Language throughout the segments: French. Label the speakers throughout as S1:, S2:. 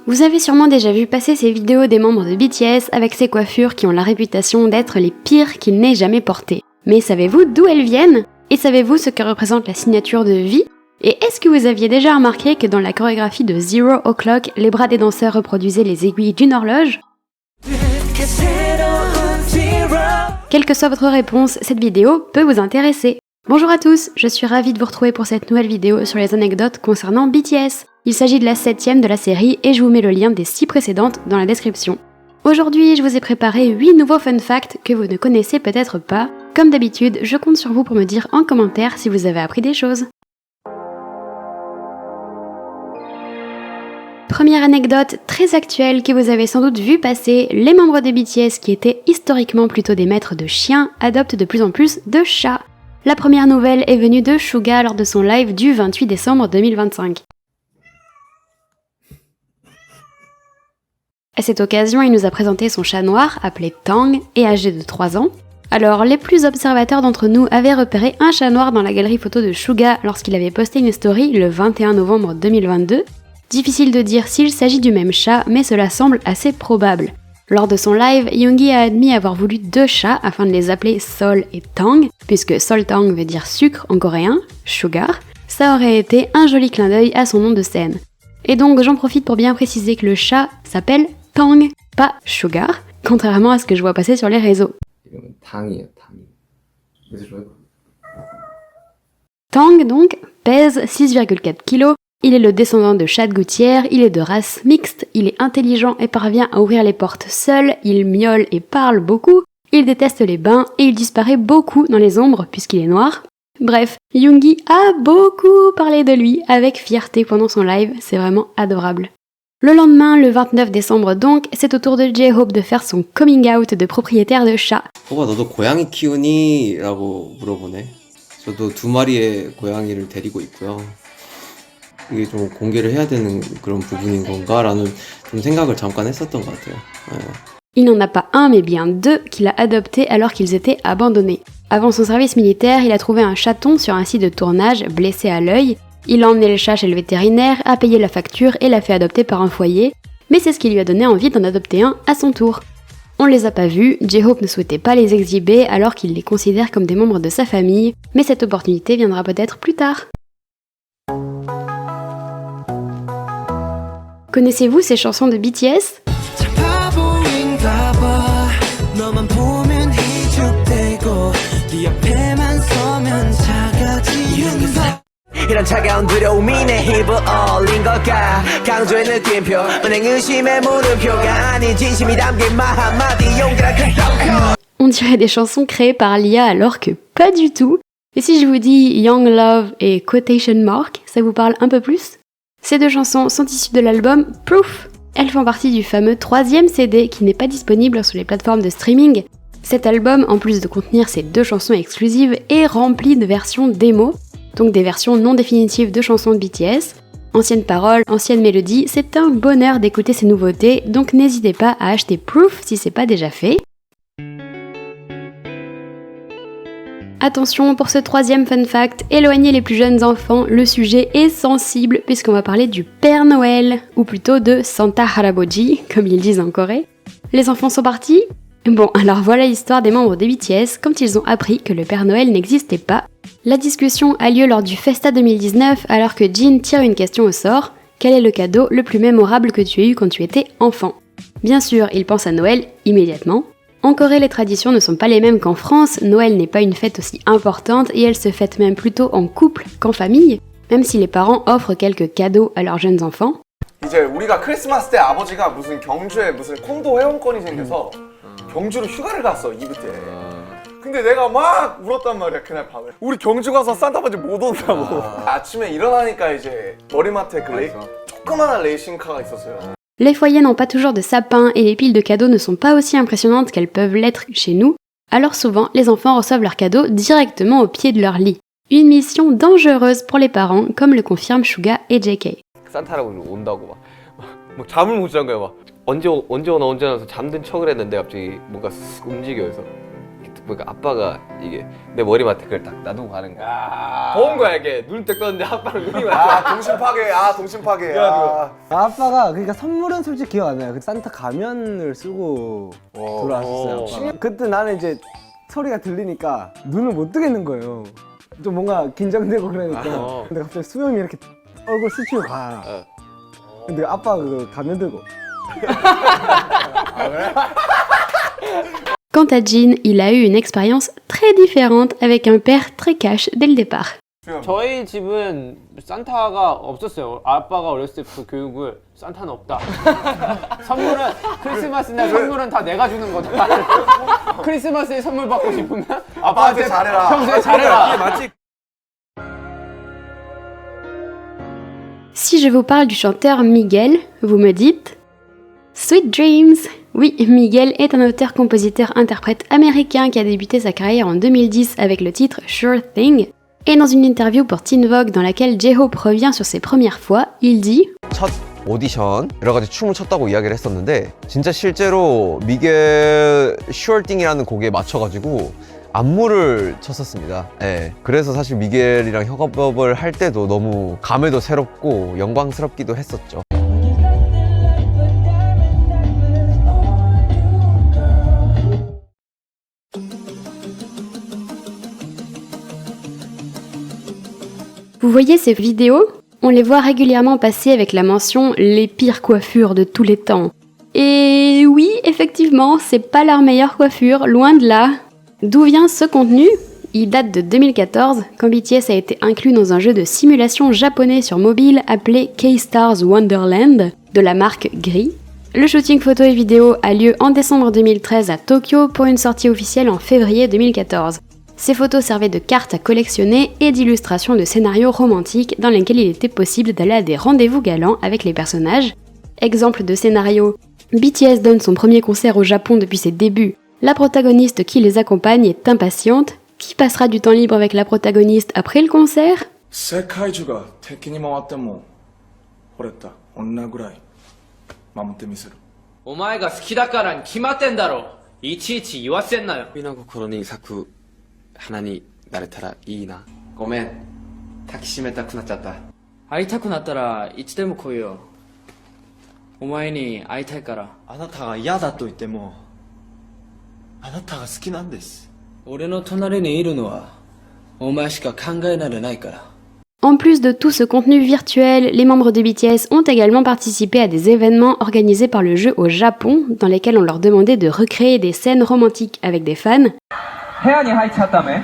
S1: Vous avez sûrement déjà vu passer ces vidéos des membres de BTS avec ces coiffures qui ont la réputation d'être les pires qu'ils n'aient jamais portées. Mais savez-vous d'où elles viennent? Et savez-vous ce que représente la signature de vie? Et est-ce que vous aviez déjà remarqué que dans la chorégraphie de Zero O'Clock, les bras des danseurs reproduisaient les aiguilles d'une horloge? Quelle que soit votre réponse, cette vidéo peut vous intéresser. Bonjour à tous, je suis ravie de vous retrouver pour cette nouvelle vidéo sur les anecdotes concernant BTS. Il s'agit de la 7ème de la série et je vous mets le lien des 6 précédentes dans la description. Aujourd'hui, je vous ai préparé 8 nouveaux fun facts que vous ne connaissez peut-être pas. Comme d'habitude, je compte sur vous pour me dire en commentaire si vous avez appris des choses. Première anecdote très actuelle que vous avez sans doute vu passer, les membres de BTS qui étaient historiquement plutôt des maîtres de chiens adoptent de plus en plus de chats. La première nouvelle est venue de Suga lors de son live du 28 décembre 2025. À cette occasion, il nous a présenté son chat noir, appelé Tang, et âgé de 3 ans. Alors, les plus observateurs d'entre nous avaient repéré un chat noir dans la galerie photo de Suga lorsqu'il avait posté une story le 21 novembre 2022. Difficile de dire s'il s'agit du même chat, mais cela semble assez probable. Lors de son live, Yoongi a admis avoir voulu 2 chats afin de les appeler Sol et Tang, puisque Sol Tang veut dire sucre en coréen, sugar. Ça aurait été un joli clin d'œil à son nom de scène. Et donc j'en profite pour bien préciser que le chat s'appelle Tang, pas Sugar, contrairement à ce que je vois passer sur les réseaux. Tang donc pèse 6,4 kg. Il est le descendant de chats de gouttière, il est de race mixte, il est intelligent et parvient à ouvrir les portes seul, il miaule et parle beaucoup, il déteste les bains et il disparaît beaucoup dans les ombres puisqu'il est noir. Bref, Yoongi a beaucoup parlé de lui avec fierté pendant son live, c'est vraiment adorable. Le lendemain, le 29 décembre donc, c'est au tour de J-Hope de faire son coming out de propriétaire de chat.
S2: 호바 너도 고양이 키우니? 라고 물어보네. 저도 2마리의 고양이를 데리고 있고요. 이게 좀 공개를 해야 되는 그런 부분인 건가? 라는 좀 생각을 잠깐 했었던 것 같아요.
S1: Il n'en a pas un mais bien 2 qu'il a adoptés alors qu'ils étaient abandonnés. Avant son service militaire, il a trouvé un chaton sur un site de tournage, blessé à l'œil. Il a emmené le chat chez le vétérinaire, a payé la facture et l'a fait adopter par un foyer. Mais c'est ce qui lui a donné envie d'en adopter un à son tour. On les a pas vus, J-Hope ne souhaitait pas les exhiber alors qu'il les considère comme des membres de sa famille, mais cette opportunité viendra peut-être plus tard. Connaissez-vous ces chansons de BTS?
S3: 이런 차가운 두려움이 내 힙을 얼린 걸까 강조의 느낌표 은행 의심의 물음표가 아닌 진심이 담긴 말 한마디 용기란 큰
S1: On dirait des chansons créées par l'IA alors que pas du tout. Et si je vous dis Young Love et Quotation Mark, ça vous parle un peu plus? Ces 2 chansons sont issues de l'album Proof. Elles font partie du fameux 3e CD qui n'est pas disponible sur les plateformes de streaming. Cet album, en plus de contenir ces 2 chansons exclusives, est rempli de versions démo, donc des versions non définitives de chansons de BTS. Anciennes paroles, anciennes mélodies, c'est un bonheur d'écouter ces nouveautés, donc n'hésitez pas à acheter Proof si c'est pas déjà fait. Attention, pour ce 3e fun fact, éloignez les plus jeunes enfants, le sujet est sensible puisqu'on va parler du Père Noël, ou plutôt de Santa Haraboji, comme ils disent en Corée. Les enfants sont partis? Bon, alors voilà l'histoire des membres de BTS quand ils ont appris que le Père Noël n'existait pas. La discussion a lieu lors du Festa 2019 alors que Jin tire une question au sort. Quel est le cadeau le plus mémorable que tu as eu quand tu étais enfant? Bien sûr, il pense à Noël immédiatement. En Corée, les traditions ne sont pas les mêmes qu'en France, Noël n'est pas une fête aussi importante et elle se fête même plutôt en couple qu'en famille, même si les parents offrent quelques cadeaux à leurs jeunes enfants.
S4: 이제 우리가 크리스마스 때 아버지가 무슨 경주에 무슨 콘도 회원권이 생겨서 경주로 휴가를 갔어, 이브 때. 근데 내가 막 울었단 말이야, 그날 밤에. 우리 경주 가서 산타 아버지 못 온다고. 아침에 일어나니까 이제 머리맡에 그 조그만한 레이싱카가 있었어요.
S1: Les foyers n'ont pas toujours de sapin et les piles de cadeaux ne sont pas aussi impressionnantes qu'elles peuvent l'être chez nous, alors souvent les enfants reçoivent leurs cadeaux directement au pied de leur lit. Une mission dangereuse pour les parents, comme le confirment Suga et JK.
S5: 산타라고 온다고 막 잠을 못 잔 거야. 막 언제 오나 해서 잠든 척을 했는데 갑자기 뭔가 움직여서 보니까 아빠가 이게 내 머리맡에 그걸 딱 놔두고 가는 거야. 더운 거야 이게. 눈 딱 떴는데 아빠는 눈이 맞아.
S4: 동심 파괴. 동심 파괴.
S6: 아빠가 그러니까 선물은 솔직히 기억 안 나요. 그 산타 가면을 쓰고 돌아왔었어요. 아빠가. 그때 나는 이제 소리가 들리니까 눈을 못 뜨겠는 거예요. 좀 뭔가 긴장되고 그러니까. 근데 갑자기 수염이 이렇게 얼굴 스치고 가. 근데 아빠가 그 가면 들고.
S1: Quant à Jin, il a eu une expérience très différente avec un père très cash dès le départ.
S7: 저희 집은 산타가 없었어요. 아빠가 어렸을 때부터 교육을 산타는 없다. 선물은 크리스마스 날 선물은 다 내가 주는 거다. 크리스마스에 선물 받고 싶으면 아빠한테
S4: 잘해라.
S7: 평소에 잘해라.
S5: 이게 맞지?
S1: Si je vous parle du chanteur Miguel, vous me dites Sweet Dreams. Oui, Miguel est un auteur-compositeur-interprète américain qui a débuté sa carrière en 2010 avec le titre Sure Thing. Et dans une interview pour Teen Vogue dans laquelle J-Hope revient sur ses premières fois, il dit
S8: 첫 오디션 여러 가지 춤을 췄다고 이야기를 했었는데 진짜 실제로 미겔 슈얼띵이라는 곡에 맞춰가지고 안무를 췄었습니다. 예. 그래서 사실 미겔이랑 협업을 할 때도 너무 감회도 새롭고 영광스럽기도 했었죠.
S1: Vous voyez ces vidéos? On les voit régulièrement passer avec la mention « les pires coiffures de tous les temps ». Et oui, effectivement, c'est pas leur meilleure coiffure, loin de là. D'où vient ce contenu? Il date de 2014, quand BTS a été inclus dans un jeu de simulation japonais sur mobile appelé K-Stars Wonderland, de la marque Gris. Le shooting photo et vidéo a lieu en décembre 2013 à Tokyo pour une sortie officielle en février 2014. Ces photos servaient de cartes à collectionner et d'illustrations de scénarios romantiques dans lesquels il était possible d'aller à des rendez-vous galants avec les personnages. Exemple de scénario, BTS donne son premier concert au Japon depuis ses débuts. La protagoniste qui les accompagne est impatiente. Qui passera du temps libre avec la protagoniste après le concert?
S9: 世界中が敵に回っても惚れた女ぐらい守ってみせる。
S10: お前が好きだからに決まってんだろ。いちいち言わせんなよ。
S5: 恋心に咲く花になれたらいいな。ごめん。抱きしめたくなっちゃった。
S10: 会いたくなったらいつでも来いよ。お前に会いたいから。
S11: あなたが嫌だと言ってもあなたが好きなんです。
S10: 俺の隣にいるのはお前しか考えられないから。
S1: En plus de tout ce contenu virtuel, les membres de BTS ont également participé à des événements organisés par le jeu au Japon, dans lesquels on leur demandait de recréer des scènes romantiques avec des fans.
S7: 部屋に入っちゃっため。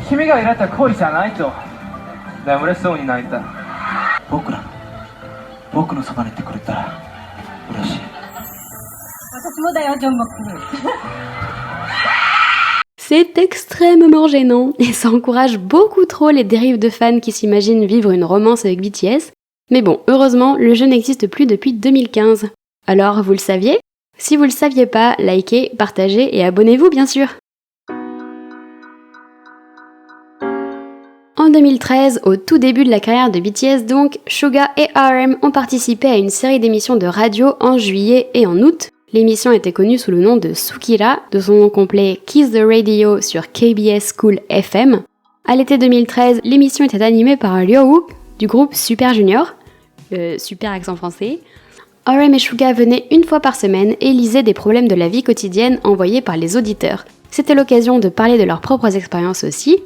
S7: 君がいられた恋じゃないと眠れそうに泣いた。
S11: 僕のそばにいてくれたら嬉しい。
S12: 私もだよ、ジョンボック。
S1: C'est extrêmement gênant et ça encourage beaucoup trop les dérives de fans qui s'imaginent vivre une romance avec BTS. Mais bon, heureusement, le jeu n'existe plus depuis 2015. Alors, vous le saviez? Si vous le saviez pas, likez, partagez et abonnez-vous bien sûr. En 2013, au tout début de la carrière de BTS donc, Suga et RM ont participé à une série d'émissions de radio en juillet et en août. L'émission était connue sous le nom de Sukira, de son nom complet Kiss the Radio sur KBS Cool FM. À l'été 2013, l'émission était animée par Ryo-wook du groupe Super Junior, super accent français. RM et Suga venaient une fois par semaine et lisaient des problèmes de la vie quotidienne envoyés par les auditeurs. C'était l'occasion de parler de leurs propres expériences aussi.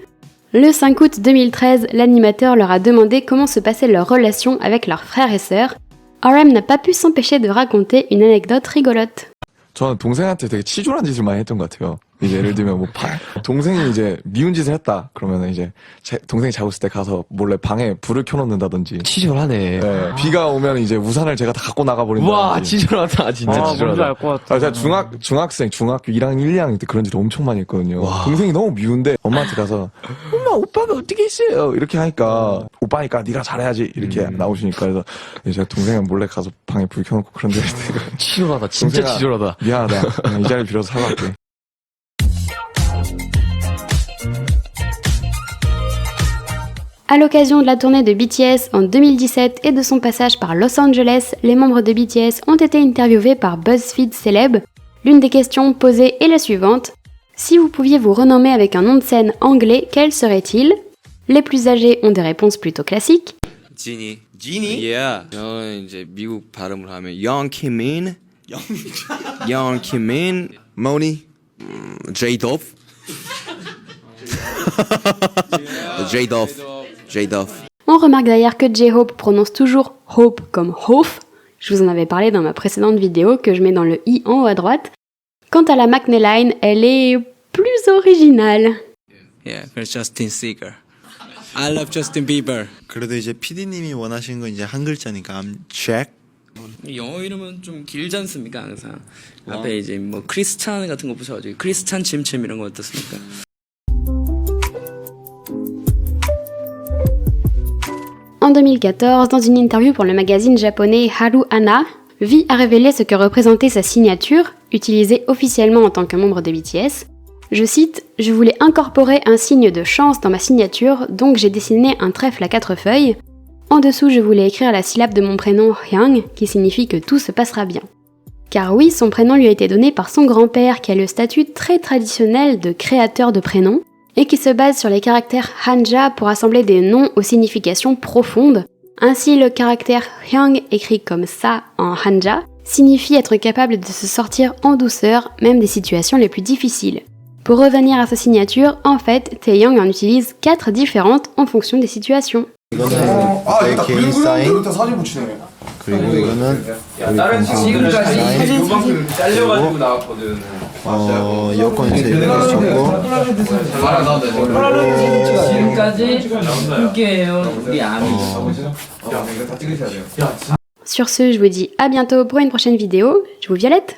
S1: Le 5 août 2013, l'animateur leur a demandé comment se passait leur relation avec leurs frères et sœurs. RM n'a pas pu s'empêcher de raconter une anecdote rigolote.
S9: 저는 동생한테 되게 치졸한 짓을 많이 했던 것 같아요. 이제 예를 들면 뭐 동생이 이제 미운 짓을 했다 그러면 이제 동생이 자고 있을 때 가서 몰래 방에 불을 켜놓는다든지.
S8: 치졸하네.
S9: 네, 비가 오면 이제 우산을 제가 다 갖고 나가버린다.
S8: 와 치졸하다 진짜 치졸하다.
S9: 제가 중학교 1학년 1, 2학년 때 그런 짓을 엄청 많이 했거든요.
S8: 와.
S9: 동생이 너무 미운데 엄마한테 가서 엄마 오빠가 어떻게 했어요? 이렇게 하니까 오빠니까 네가 잘해야지 이렇게 나오시니까 그래서 제가 동생은 몰래 가서 방에 불 켜놓고 그런 데
S8: 치졸하다 진짜 치졸하다.
S9: 미안하다. 그냥 이 자리를 빌어서 사과할게.
S1: À l'occasion de la tournée de BTS en 2017 et de son passage par Los Angeles, les membres de BTS ont été interviewés par BuzzFeed Celeb. L'une des questions posées est la suivante. Si vous pouviez vous renommer avec un nom de scène anglais, quel serait-il? Les plus âgés ont des réponses plutôt classiques.
S13: 지니. Yeah. 저는 이제 미국 발음을 하면 Young Kimin. Young Kimin. Moni. J-Dove. J-Dove.
S1: On remarque d'ailleurs que J-Hope prononce toujours Hope comme Hope. Je vous en avais parlé dans ma précédente vidéo que je mets dans le i en haut à droite. Quant à la McNe line, elle est plus originale.
S13: Yeah, 그래서 Justin Seeger. I love Justin Bieber.
S11: 그래도 이제 PD님이 원하시는 건 이제 한 글자니까 I'm Jack.
S10: 영어 이름은 좀 길지 않습니까 항상. 앞에 이제 뭐 크리스찬 같은 거 붙여가지고 크리스찬 침침 이런 거 어떻습니까?
S1: En 2014, dans une interview pour le magazine japonais Haru Hana, V a révélé ce que représentait sa signature, utilisée officiellement en tant que membre de BTS. Je cite « Je voulais incorporer un signe de chance dans ma signature, donc j'ai dessiné un trèfle à 4 feuilles. En dessous, je voulais écrire la syllabe de mon prénom Hyang, qui signifie que tout se passera bien. » Car oui, son prénom lui a été donné par son grand-père, qui a le statut très traditionnel de créateur de prénoms, et qui se base sur les caractères Hanja pour assembler des noms aux significations profondes. Ainsi, le caractère Hyang, écrit comme ça en Hanja, signifie être capable de se sortir en douceur, même des situations les plus difficiles. Pour revenir à sa signature, en fait, Taeyang en utilise 4 différentes en fonction des situations.
S11: 내 개인 사인. 그리고 이거는 우리 공식 사인.
S5: 잘려가지고 나왔거든.
S11: 여권에서 이렇게 적고.
S10: 지금까지 함께해요 우리 아미.
S1: Sur ce, je vous dis à bientôt pour une prochaine vidéo. Je vous violette!